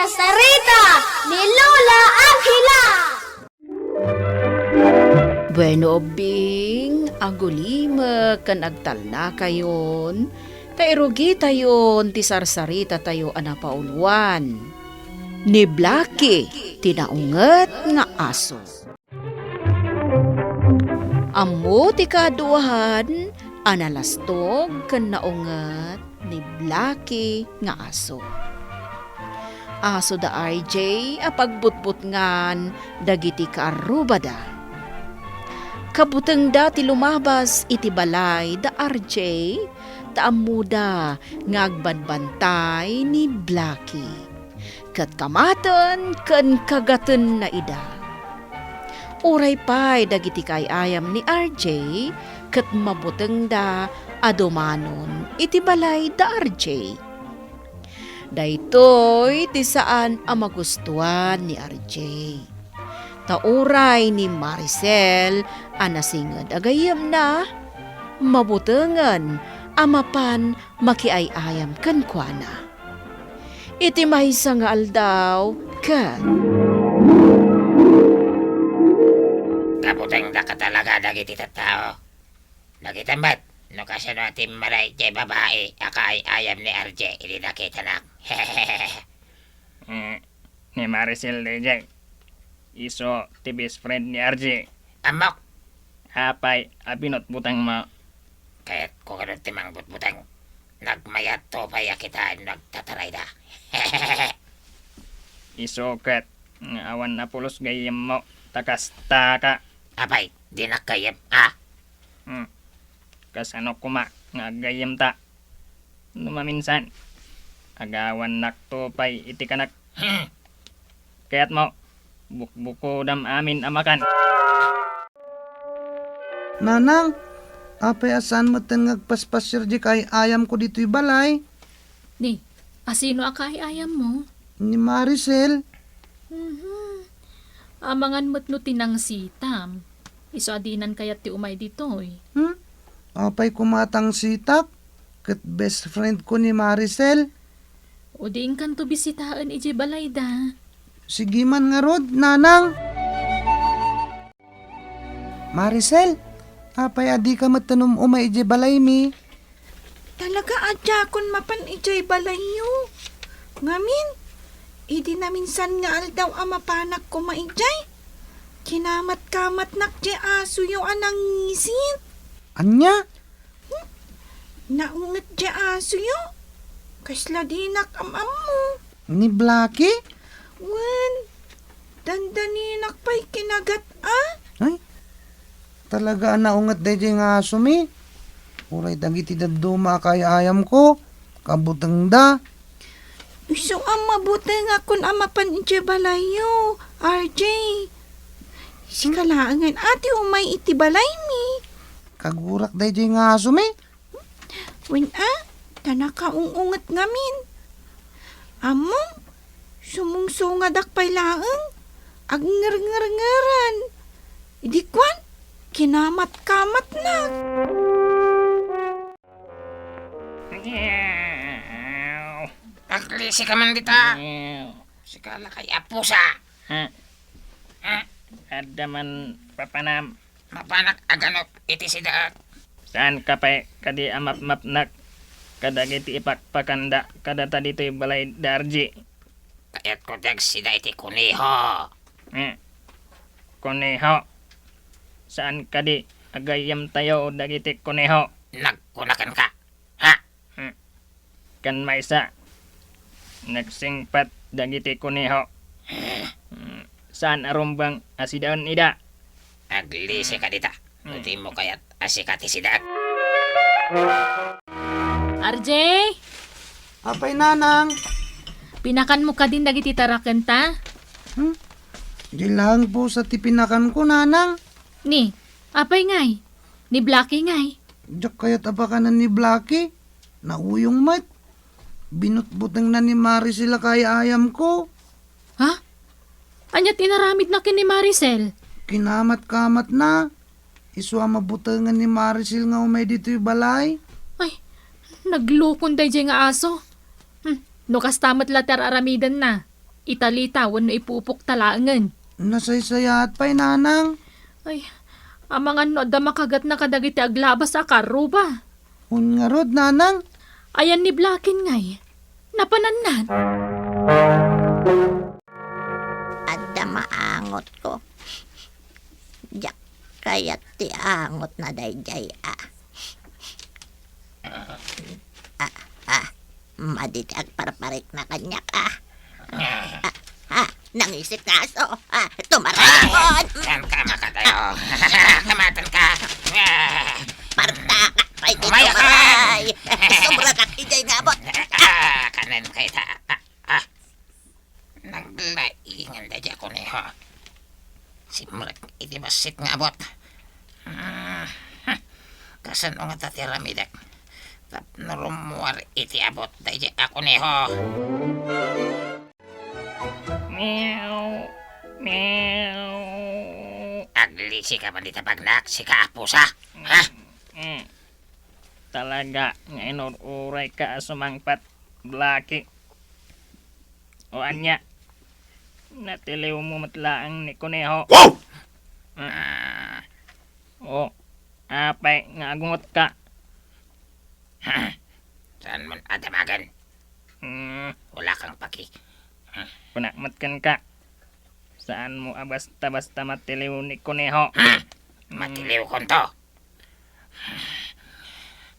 Sarita ni Lola Angela. Bueno, Bing, agulima kan agtalna kayon. Tairugi tayon ti sarsarita tayo anapauluan. Ni Blackie, tinaunget nga aso. Ammo ti kaduahan, analastog kan naunget ni Blackie nga aso. Aso da RJ apagbutbut ngan dagiti kaarubada. Kabuteng da ti lumabas iti balay da RJ taamuda ngagbadbantay ni Blackie. Kat kamaten ken kagaten na ida. Uray pay dagiti kayayam ni RJ kat mabuteng da adumanon iti balay da RJ. Daytoy ti saan ang magustuhan ni RJ. Tauray ni Maricel anasinged agayam na mabutengan amapan makiayayam kenkwana. Iti maysa nga aldaw ken Kabuteng da ka talaga dagiti tattao. Nagitambat, no kasi no ating maray jay babae, akay ayam ni RJ, ili nakita na. Ni Maricel DJ. Iso ti best friend ni RJ. Amok, Apay, abinot butang mo. kaya't kung ano timang butbutang, nagmayat to paya kita nagtataray da. Iso kat, nga awan na pulos gayam mo. Takas taka. Apay, di nakayam, ha? Kasano kuma, nga gayam ta. Numaminsan. Agawan naktupay iti kanak. Kaya't mo, bukbuko dam amin amakan. Nanang, apay asan mo ngagpaspasir di kay ayam ko dito'y balay? Ni, asino akay ayam mo? Ni Maricel. Amangan mo't no tinang sitam. Iso adinan kayat ti umay ditoy. Apay kumatang sitak. Kat best friend ko ni Maricel. O diing kan to bisitaan iji balay da. Sige man nga rod, nanang. Maricel, apay adi ka matanong umay ije balay mi. Talaga adya kon mapan ijay balayo. Ngamin, idi na minsan nga aldaw amapanak ko maijay. Kinamat-kamat nak di aso yung anang ngisit. Anya? Naungat di aso yung. Kasla di nak amam mo. Ni Blackie? Wen, dandaninak pa'y kinagat Ay, talaga naungat dahil nga aso mi. Uray dagiti daduma kay ayam ko. Kabutang da. Iso ang mabuti nga kun amapan ije balayo, RJ. Sikalaangan ati umay iti balay mi. Kagurak dahil nga aso mi. Wen tanakaungungat ngamin. Among, sumungsungadak pa'y laeng. Agnger-nger-ngeran. Idi kwan, kinamat-kamat na. Aglisi ka man dita. Sikala kay apusa. Ada man papanam. Mapanak aganok iti sidaak. Saan ka pa kadi amap-map nak. Kadagiti ipakpakanda. Kada tadi to'y balay darji. Kaya't ko dag sida iti kuniho. Kuneho. Saan kadi agayam tayo dagiti kuneho. Nagkunakan ka. Ha? Kan maysa. Nagsingpat dagiti kuneho. Saan arumbang asidaon ida. Aglisi ka dita. Hindi mo kaya't asikati sidaak. RJ, Apay nanang. pinakan mo ka din dagiti taraken ta? Di lang po sa tipinakan ko nanang. Ni, apay ngay? Ni Blackie ngay? Diyak kaya't apakanan ni Blackie. Nauyong mat. Binutbutang na ni Maricel kay ayam ko. Ha? Anya tinaramid na kin ni Maricel? Kinamat-kamat na. Iswa mabutangan ni Maricel nga umay dito'y balay. Ay, naglukon day nga aso. No kastamat latar aramidan na. Italita, wano ipupok talangan. Nasaysayat pa'y nanang. Ay, amangan no, da makagat na kadagiti aglabas sa karo ba? Un nga rod, nanang. Ayan ni Blakin ngay. Napanannan. Adda maangot ko. Jak kayat ti angot na dayjay maditi agparparik na kanyak nangisip na aso. Tumarakon. Saan ka makatayo? Kamatan ka. Partaka. Pay di Umaya ka! tumaray. Sobra kak ijay ngabot. Kanan kay ta. Naglaingan da dya ko niyo. Simulak iti basit nga abot. Kasan o nga tatiramidak. Tap narumuar iti abot da dya ako niyo. Meow. Meow. Agli si ka pandita pagnak, si ka apusa. Ha? Talaga, nga inururay ka sumangpat, Blackie. O anya, natiliw mo matlaang ni Kuneho. Wow! O, apay, nga agungot ka. Saan mo adamagan? Wala kang paki. Punakmatkan ka. Saan mo basta-basta matiliw ni Kuneho? Matiliw kon to.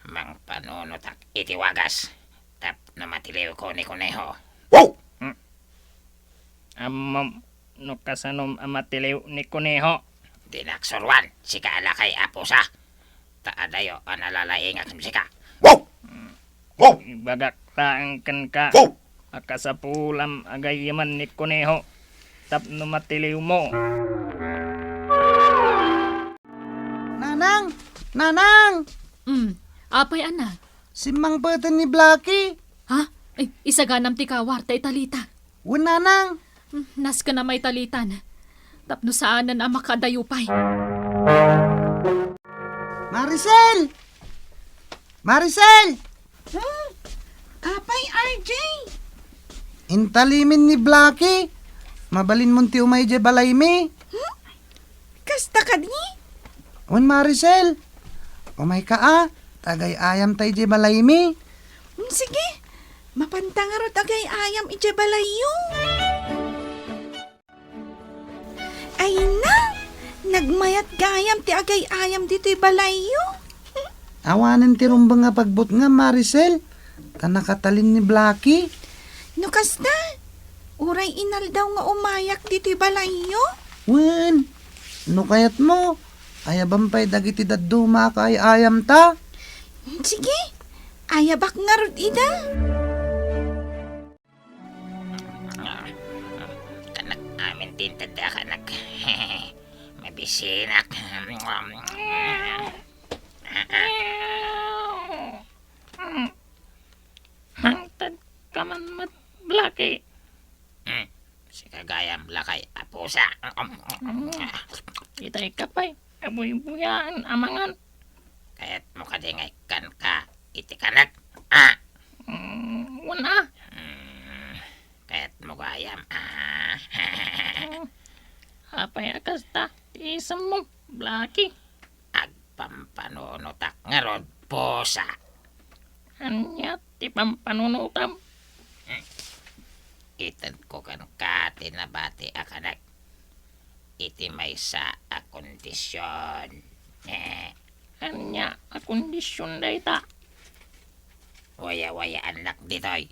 Mang panunutak iti wagas. Tap na matiliw ko ni Kuneho. Wow! Amam, no kasanom amatiliw ni Kuneho. Dinaksurwan, si kaalakay apusa. Taadayo analalaing at musika. Wow! Wow! Ibagak taang kan ka. Wow! Akasapulam agayaman ni Kuneho. Tap no matiliw mo. Nanang! Nanang! Apay anak. Si Mang Patan ni Blackie. Ha? Ay, isaganam ti kawarta italita. Un nanang. Nas ka na may talitan. Tapno saanan ang makadayupay. Maricel! Maricel! Apay, RJ. Intalimin ni Blackie. Mabalin mo ti umay je balay mi. Kasta ka di? Un Maricel. Umay ka Tagay ayam tay je balay mi. Sige. Mapantangarot agay ayam ije balayo. Ay na. Nagmayat gayam ti agay ayam dito'y balayo. Awanan ti rumba nga pagbut nga Maricel. Tanakatalin ni Blackie. No kasta. Uray inal daw nga umayak dito'y balayo. Wen. No kayat mo. Ayabampay dagiti daduma kay ayam ta. Sige. Ayabak nga rod ida. Kanak amin tintada kanak. Mabisinak. Hangtad ka man mat, Blackie. Si kagayam lakay apusa. Itay kapay. Abuy-buyaan amangan. Kaya't mo kadingay kan ka iti kanak. Wala. Kaya't mo gayam. Apay akasta. Isam mo, Blackie. Agpampanunutak nga rod pusa. Anya ti pampanunutam. Itan ko kan ka tinabati akanak. Iti may sa akondisyon. Anya akondisyon dayta. Waya-waya anak ditoy.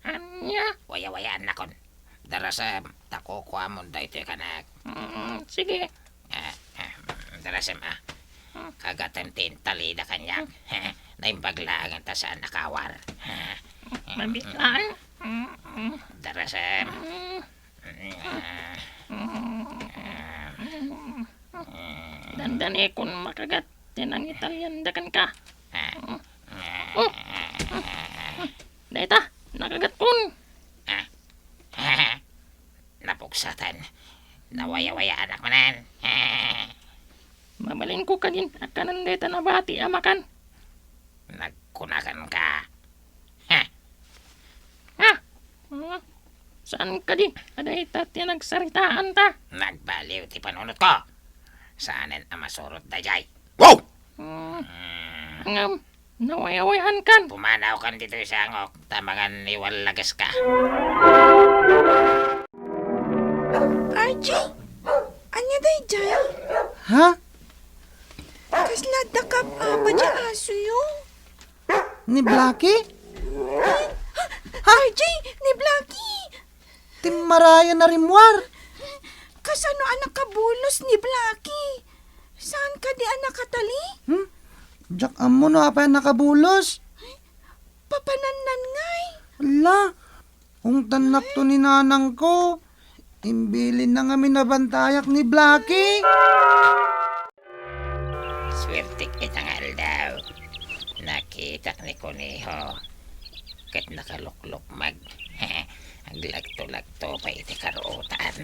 Anya. Waya-waya anak kon. Darasam takukuha mo dito kanak. Sige. Darasam kagatem tintali na kanyak. Naimbaglaan ta sa nakawar. Mabitlaan. Darasam. Dandan kun makagat. Tinang Italian dakan ka. Dayta. Nakagat kun. Napuksatan. Nawaya-waya anak manan. Mabalin ko kadin. Akanan dayta nabati amakan. Saan ka di? Aday tati nagsaritaan ta. Nagbaliw ti panunot ko. Saanen ang masurot da jay. Ngam, nawayawayan kan. Pumanaw kan dito sa angok. Tamangan iwalagas ka. RJ, anya day jay? Ha? Kasla dakap apa di aso yung? Ni Blackie? RJ, ni Blackie! Timmaraya na rimwar. Kasano anak kabulos ni Blackie? Saan ka di anak katali? Jak amo no apa yang nakabulos. Papanannan ngay. Ala, kung tanak to ni nanang ko, imbilin na nga minabantayak ni Blackie. Swerte kitang aldaw. Nakita ni Kuneho. Kat nakaluklok mag. Ang lagto-lagto pa iti karuutan.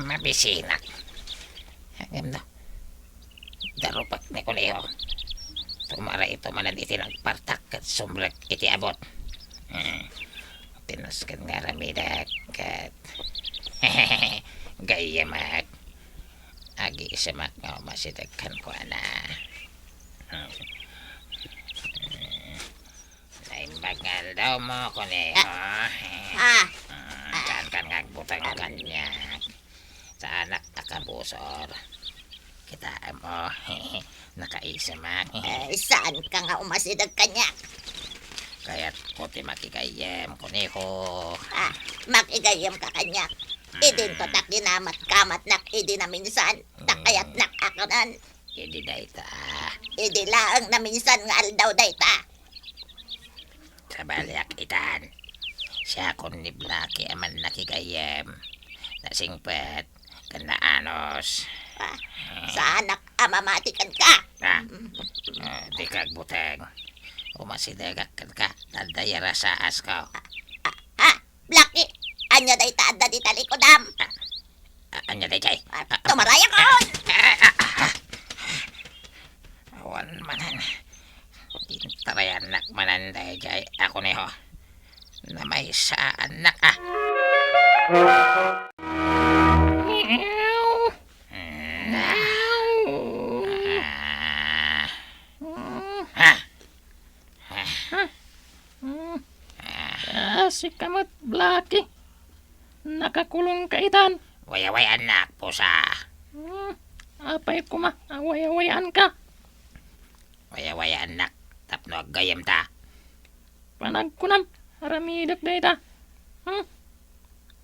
Mabisinak. Hanggang no. Darupak ni Kuneho. Tumara ito manad iti nagpartak kat sumbrek iti abot. Tinuskan nga ramidak kat gayamak. Agi isamak nga masidagkan ko na. Naimbagal daw mo, Kuneho. Kan ngagbutang kanya. Sa anak nakabusor. Kita mo, nakaisamak. Saan ka nga umasidag kanya? Kaya't kote makikayem, Kuneho. Makigayam ka kanya. Idin to tak dinamat kamat nak idi na minsan. Takayat nak akanan. Hindi dayta. Idi laang na minsan nga aldaw dayta. Sa balyak itan. Siya kon ni Blackie aman nakikayem. Nasingpet. Kanaanos. Sa anak amamatikan ka. Di kagbuteng. Umasidagak ka. Tadayara sa asko. Blackie, anya dayta adda di talikodam. Anya day jay. Tumaraya ko! Awan manan. Intarayan nak manan day jay. Ako Neho. Na may sa anak Si kamot, Blackie. Nakakulong ka itan. Wayaway anak pusa. Apay kuma, away-awayan ka. Wayaway anak. Tapno gayam ta. Panagkunam, haramidak dayta.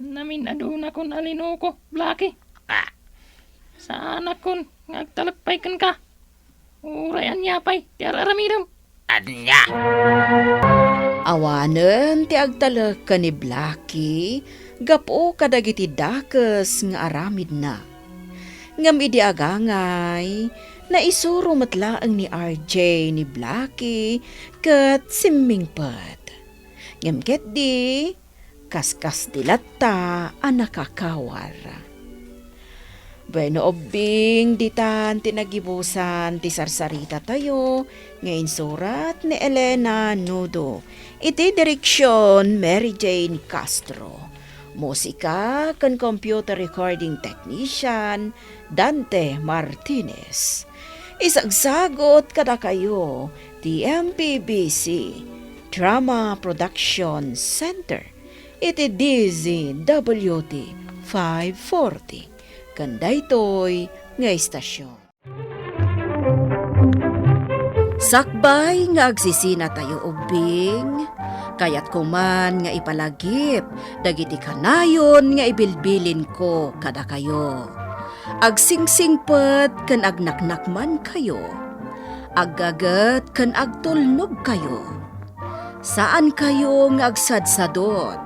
Namin aduna kon alino ko, Blackie. Sa anak kon, ngagtalagpay ka. Urayan niya pay, tiara ramidam. Anya. Awanen ti agtalag ka ni Blackie, gapo kadagiti dakes nga aramid na. Ngam idi agangay, naisuro matlaang ni RJ ni Blackie kat simmingpad. Ngam ket di, kaskas dilata anakakawar. Bueno obing ditan tinagibusan ti sarsarita tayo ngayon surat ni Elena Nudo. Iti direksyon Mary Jane Castro. Musika kan computer recording technician Dante Martinez. Isagsagot kada kayo ti MPBC Drama Production Center. Iti DZWT 540. Kandaytoy nga istasyon. Sakbay nga agsisina tayo ubing, kayat kuman nga ipalagip, dagiti kanayon nga ibilbilin ko kada kayo. Agsingsingpet kan agnaknakman kayo, aggagat kan agtulnog kayo. Saan kayo nga agsadsadot?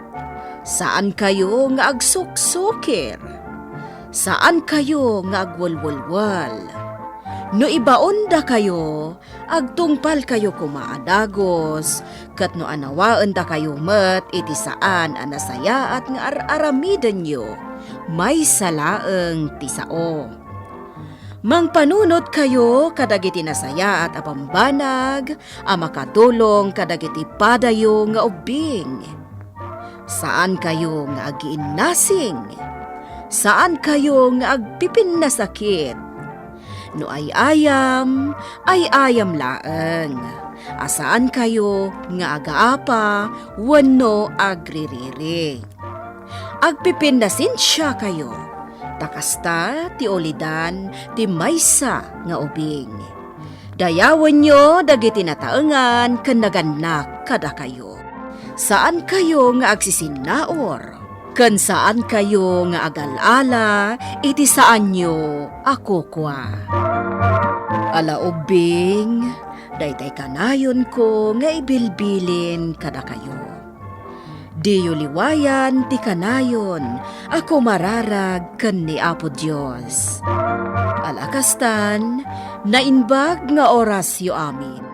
Saan kayo nga agsuksukir? Saan kayo nga agwalwalwal? No ibaon da kayo, agtungpal kayo kumaadagos, kat no anawaan da kayo met iti saan anasaya at nga aramidan nyo, may salaeng tisao. Mangpanunot kayo kadagiti nasaya at apambanag, a makatulong kadagiti padayo nga ubing. Saan kayo nga agiinnasing? Saan kayo nga agpipin na sakit? No ay ayam laeng. Asaan kayo nga agaapa, wano agririri. Agpipin na sinsya kayo. Takasta ti olidan ti maysa nga ubing. Dayawan nyo dagiti nataengan ken naganak kada kayo. Saan kayo nga agsisinaor? Ken saan kayo nga agalala, iti saan nyo ako kwa. Ala ubing, daytay kanayon ko nga ibilbilin kada kayo. Diyo liwayan ti kanayon, ako mararag ken ni Apo Dios. Alakastan, nainbag nga oras yo amin.